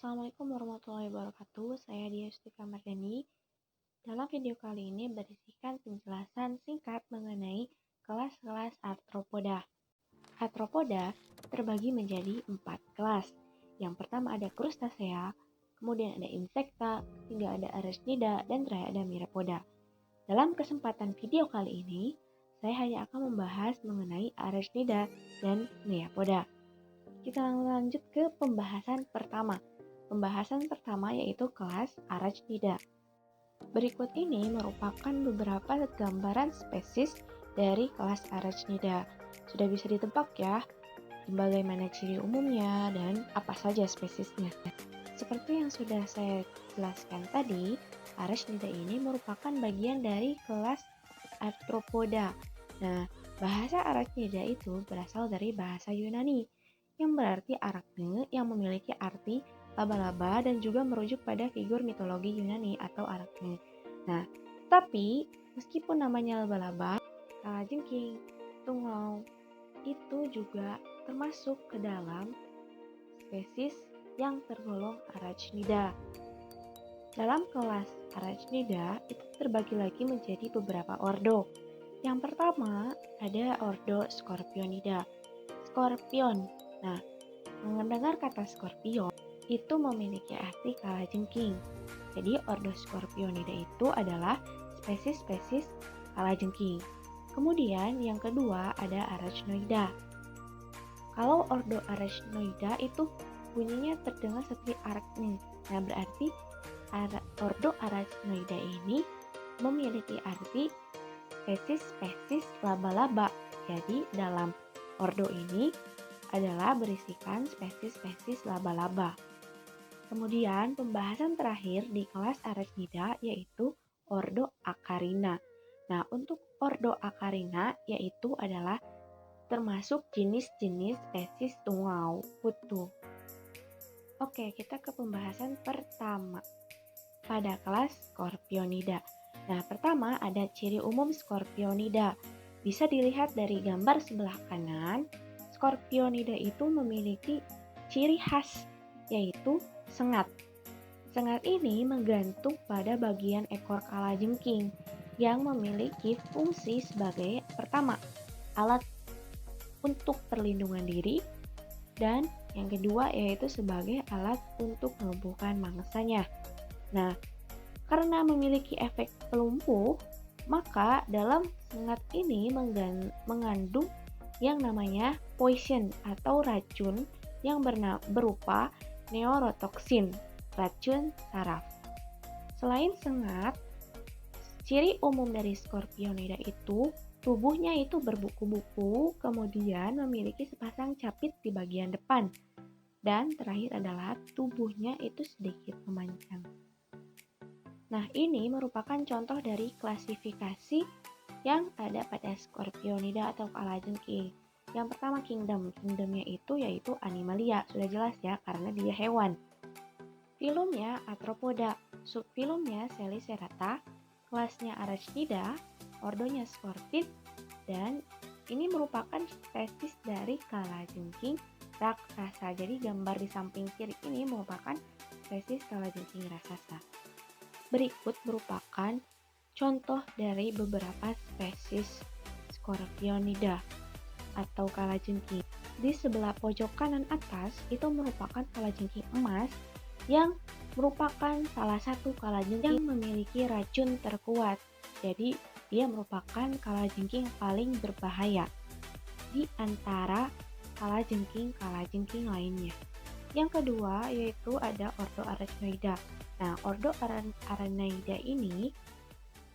Assalamualaikum warahmatullahi wabarakatuh. Saya Diastika Mardani. Dalam video kali ini berisikan penjelasan singkat mengenai kelas-kelas arthropoda. Arthropoda terbagi menjadi 4 kelas. Yang pertama ada Crustacea, kemudian ada Insecta, hingga ada Arachnida, dan terakhir ada Myriapoda. Dalam kesempatan video kali ini, saya hanya akan membahas mengenai Arachnida dan Myriapoda. Kita lanjut ke pembahasan pertama. Pembahasan pertama yaitu kelas Arachnida. Berikut ini merupakan beberapa gambaran spesies dari kelas Arachnida. Sudah bisa ditebak ya, bagaimana ciri umumnya dan apa saja spesiesnya. Seperti yang sudah saya jelaskan tadi, Arachnida ini merupakan bagian dari kelas Arthropoda. Nah, bahasa Arachnida itu berasal dari bahasa Yunani, yang berarti arachne, yang memiliki arti laba-laba dan juga merujuk pada figur mitologi Yunani atau arachne. Nah, tapi meskipun namanya laba-laba, kalajengking, tungau itu juga termasuk ke dalam spesies yang tergolong Arachnida. Dalam kelas Arachnida itu terbagi lagi menjadi beberapa ordo. Yang pertama ada ordo Scorpionida. Scorpion. Nah, mendengar kata Scorpion itu memiliki arti kalajengking. Jadi ordo Scorpionida itu adalah spesies-spesies kalajengking. Kemudian yang kedua ada Arachnoida. Kalau ordo Arachnoida itu bunyinya terdengar seperti arachne. Nah, berarti ordo Arachnoida ini memiliki arti spesies-spesies laba-laba. Jadi dalam ordo ini adalah berisikan spesies-spesies laba-laba. Kemudian pembahasan terakhir di kelas Arachnida yaitu ordo Acarina. Nah, untuk ordo Acarina yaitu adalah termasuk jenis-jenis spesies tungau putu. Oke, kita ke pembahasan pertama pada kelas Scorpionida. Nah, pertama ada ciri umum Scorpionida. Bisa dilihat dari gambar sebelah kanan, Scorpionida itu memiliki ciri khas yaitu sengat. Sengat ini menggantung pada bagian ekor kalajengking yang memiliki fungsi sebagai pertama, alat untuk perlindungan diri, dan yang kedua yaitu sebagai alat untuk melumpuhkan mangsanya. Nah, karena memiliki efek pelumpuh, maka dalam sengat ini mengandung yang namanya poison atau racun yang berupa neurotoksin, racun saraf. Selain sengat, ciri umum dari Scorpionida itu tubuhnya itu berbuku-buku, kemudian memiliki sepasang capit di bagian depan. Dan terakhir adalah tubuhnya itu sedikit memanjang. Nah, ini merupakan contoh dari klasifikasi yang ada pada Scorpionida atau kalajengking. Yang pertama kingdomnya itu yaitu Animalia, sudah jelas ya karena dia hewan. Filumnya Arthropoda, subfilumnya Selicerata, kelasnya Arachnida, ordonya Scorpid, dan ini merupakan spesies dari kalajengking raksasa. Jadi gambar di samping kiri ini merupakan spesies kalajengking raksasa. Berikut merupakan contoh dari beberapa spesies Scorpionida atau kalajengking. Di sebelah pojok kanan atas itu merupakan kalajengking emas yang merupakan salah satu kalajengking yang memiliki racun terkuat. Jadi dia merupakan kalajengking paling berbahaya di antara kalajengking lainnya. Yang kedua yaitu ada ordo Arachnoida. Nah, ordo Arachnoida ini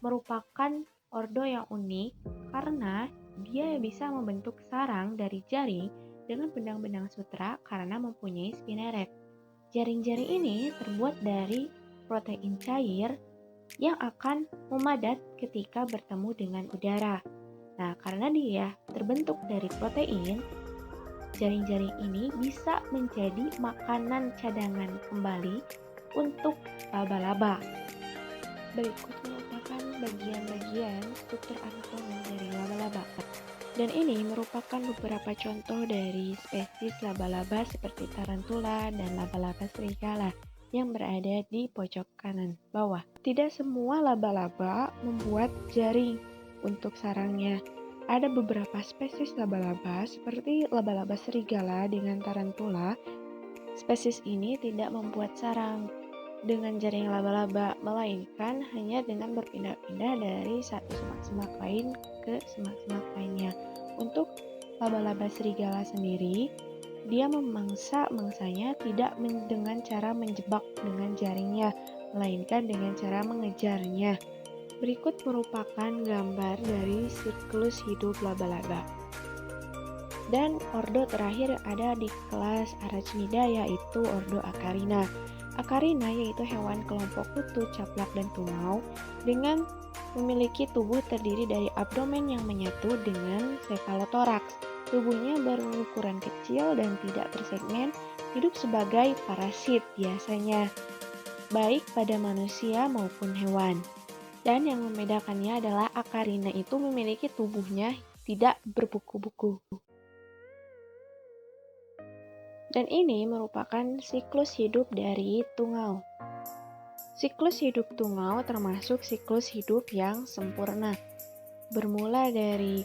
merupakan ordo yang unik karena dia bisa membentuk sarang dari jaring dengan benang-benang sutra karena mempunyai spinneret. Jaring-jaring ini terbuat dari protein cair yang akan memadat ketika bertemu dengan udara. Nah, karena dia terbentuk dari protein, jaring-jaring ini bisa menjadi makanan cadangan kembali untuk laba-laba. Berikut merupakan bagian-bagian struktur anatomi dari laba-laba. Dan ini merupakan beberapa contoh dari spesies laba-laba seperti tarantula dan laba-laba serigala yang berada di pojok kanan bawah. Tidak semua laba-laba membuat jaring untuk sarangnya. Ada beberapa spesies laba-laba seperti laba-laba serigala dengan tarantula. Spesies ini tidak membuat sarang dengan jaring laba-laba, melainkan hanya dengan berpindah-pindah dari satu semak-semak lain ke semak-semak lainnya. Untuk laba-laba serigala sendiri, dia memangsa mangsanya tidak dengan cara menjebak dengan jaringnya, melainkan dengan cara mengejarnya. Berikut merupakan gambar dari siklus hidup laba-laba. Dan ordo terakhir ada di kelas Arachnida, yaitu ordo Acarina. Acarina yaitu hewan kelompok kutu, caplak, dan tungau dengan memiliki tubuh terdiri dari abdomen yang menyatu dengan cephalothoraks. Tubuhnya berukuran kecil dan tidak bersegmen, hidup sebagai parasit biasanya, baik pada manusia maupun hewan. Dan yang membedakannya adalah Acarina itu memiliki tubuhnya tidak berbuku-buku. Dan ini merupakan siklus hidup dari tungau. Siklus hidup tungau termasuk siklus hidup yang sempurna. Bermula dari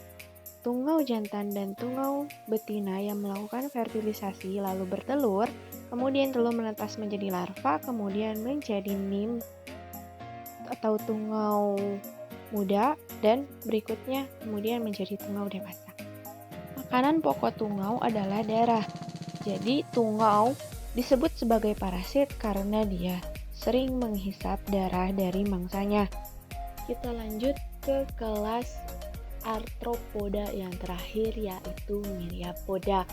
tungau jantan dan tungau betina yang melakukan fertilisasi lalu bertelur, kemudian telur menetas menjadi larva, kemudian menjadi nim atau tungau muda, dan berikutnya kemudian menjadi tungau dewasa. Makanan pokok tungau adalah darah. Jadi tungau disebut sebagai parasit karena dia sering menghisap darah dari mangsanya. Kita lanjut ke kelas arthropoda yang terakhir, yaitu myriapoda.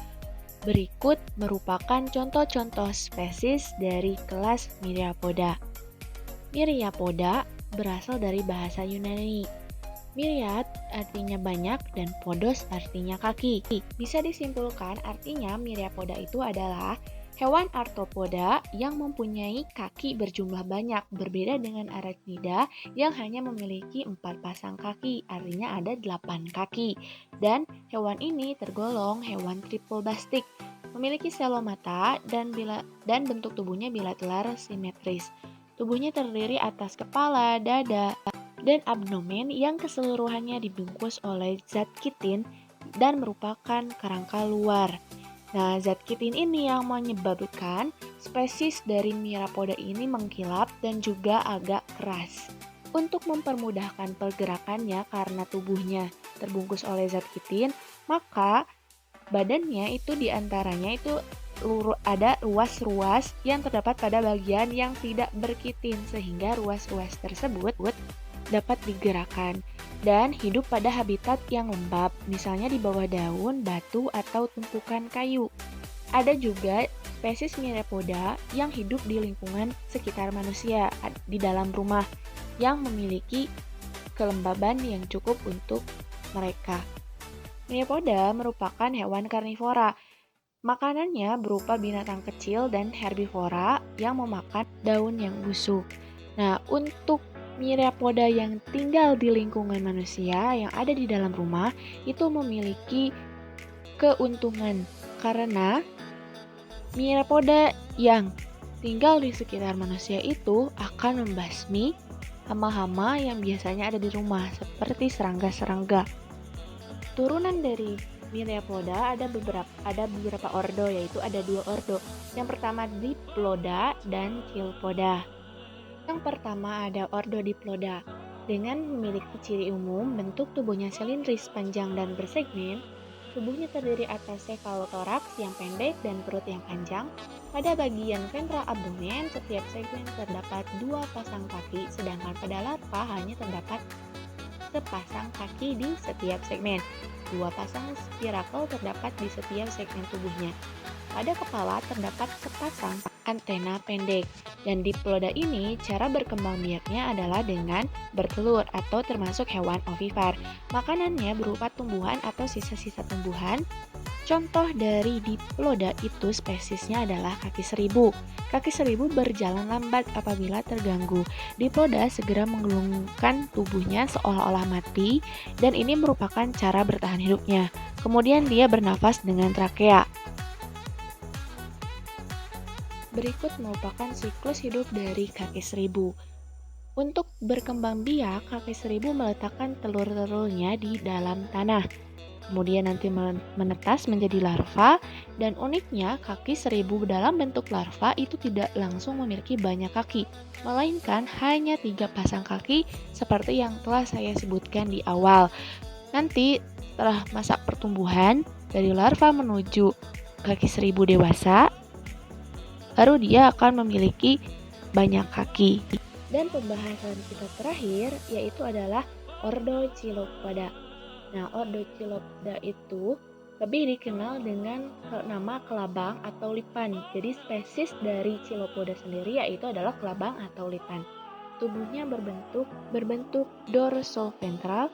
Berikut merupakan contoh-contoh spesies dari kelas myriapoda. Myriapoda berasal dari bahasa Yunani. Myriad artinya banyak dan podos artinya kaki. Bisa disimpulkan artinya myriapoda itu adalah hewan arthropoda yang mempunyai kaki berjumlah banyak, berbeda dengan arachnida yang hanya memiliki 4 pasang kaki, artinya ada 8 kaki. Dan hewan ini tergolong hewan tripoblastik, memiliki selomata dan bentuk tubuhnya bilateral simetris. Tubuhnya terdiri atas kepala, dada, dan abdomen yang keseluruhannya dibungkus oleh zat kitin dan merupakan kerangka luar. Nah, zat kitin ini yang menyebabkan spesies dari myriapoda ini mengkilap dan juga agak keras. Untuk mempermudahkan pergerakannya karena tubuhnya terbungkus oleh zat kitin, maka badannya itu diantaranya itu ada ruas-ruas yang terdapat pada bagian yang tidak berkitin, sehingga ruas-ruas tersebut dapat digerakkan dan hidup pada habitat yang lembab, misalnya di bawah daun, batu, atau tumpukan kayu. Ada juga spesies myriapoda yang hidup di lingkungan sekitar manusia, di dalam rumah, yang memiliki kelembaban yang cukup untuk mereka. Myriapoda merupakan hewan karnivora. Makanannya berupa binatang kecil dan herbivora yang memakan daun yang busuk. Nah, untuk myriapoda yang tinggal di lingkungan manusia yang ada di dalam rumah itu memiliki keuntungan karena myriapoda yang tinggal di sekitar manusia itu akan membasmi hama-hama yang biasanya ada di rumah seperti serangga-serangga. Turunan dari myriapoda ada beberapa ordo, yaitu ada 2 ordo. Yang pertama Diploda dan Chilopoda. Yang pertama ada ordo Diploda. Dengan memiliki ciri umum, bentuk tubuhnya silindris, panjang dan bersegmen. Tubuhnya terdiri atas cephalothoraks yang pendek dan perut yang panjang. Pada bagian ventral abdomen, setiap segmen terdapat 2 pasang kaki, sedangkan pada larva hanya terdapat sepasang kaki di setiap segmen. 2 pasang spirakel terdapat di setiap segmen tubuhnya. Pada kepala terdapat sepasang antena pendek. Dan Diploda ini cara berkembang biaknya adalah dengan bertelur atau termasuk hewan ovipar. Makanannya berupa tumbuhan atau sisa-sisa tumbuhan Contoh dari Diploda itu spesiesnya adalah kaki seribu. Kaki seribu berjalan lambat apabila terganggu. Diploda segera menggelungkan tubuhnya seolah-olah mati dan ini merupakan cara bertahan hidupnya. Kemudian dia bernafas dengan trakea. Berikut merupakan siklus hidup dari kaki seribu. Untuk berkembang biak, kaki seribu meletakkan telur-telurnya di dalam tanah. Kemudian nanti menetas menjadi larva, dan uniknya kaki seribu dalam bentuk larva itu tidak langsung memiliki banyak kaki, melainkan hanya 3 pasang kaki seperti yang telah saya sebutkan di awal. Nanti setelah masa pertumbuhan dari larva menuju kaki seribu dewasa, baru dia akan memiliki banyak kaki. Dan pembahasan kita terakhir yaitu adalah ordo Chilopoda. Nah, ordo Chilopoda itu lebih dikenal dengan nama kelabang atau lipan. Jadi spesies dari Chilopoda sendiri yaitu adalah kelabang atau lipan. Tubuhnya berbentuk dorsoventral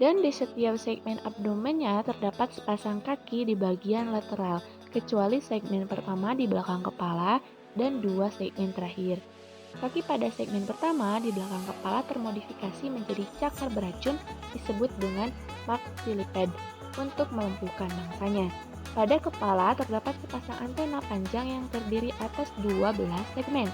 dan di setiap segmen abdomennya terdapat sepasang kaki di bagian lateral, kecuali segmen pertama di belakang kepala dan 2 segmen terakhir. Kaki pada segmen pertama di belakang kepala termodifikasi menjadi cakar beracun disebut dengan maxilliped untuk melumpuhkan mangsanya. Pada kepala terdapat sepasang antena panjang yang terdiri atas 12 segmen.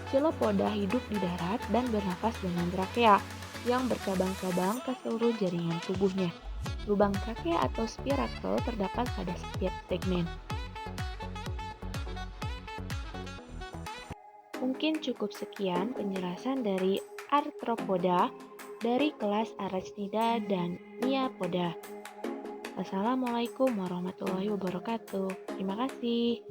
Chilopoda hidup di darat dan bernafas dengan trakea yang bercabang-cabang ke seluruh jaringan tubuhnya. Lubang trakea atau spirakel terdapat pada setiap segmen. Mungkin cukup sekian penjelasan dari Arthropoda dari kelas Arachnida dan Myiapoda. Wassalamualaikum warahmatullahi wabarakatuh. Terima kasih.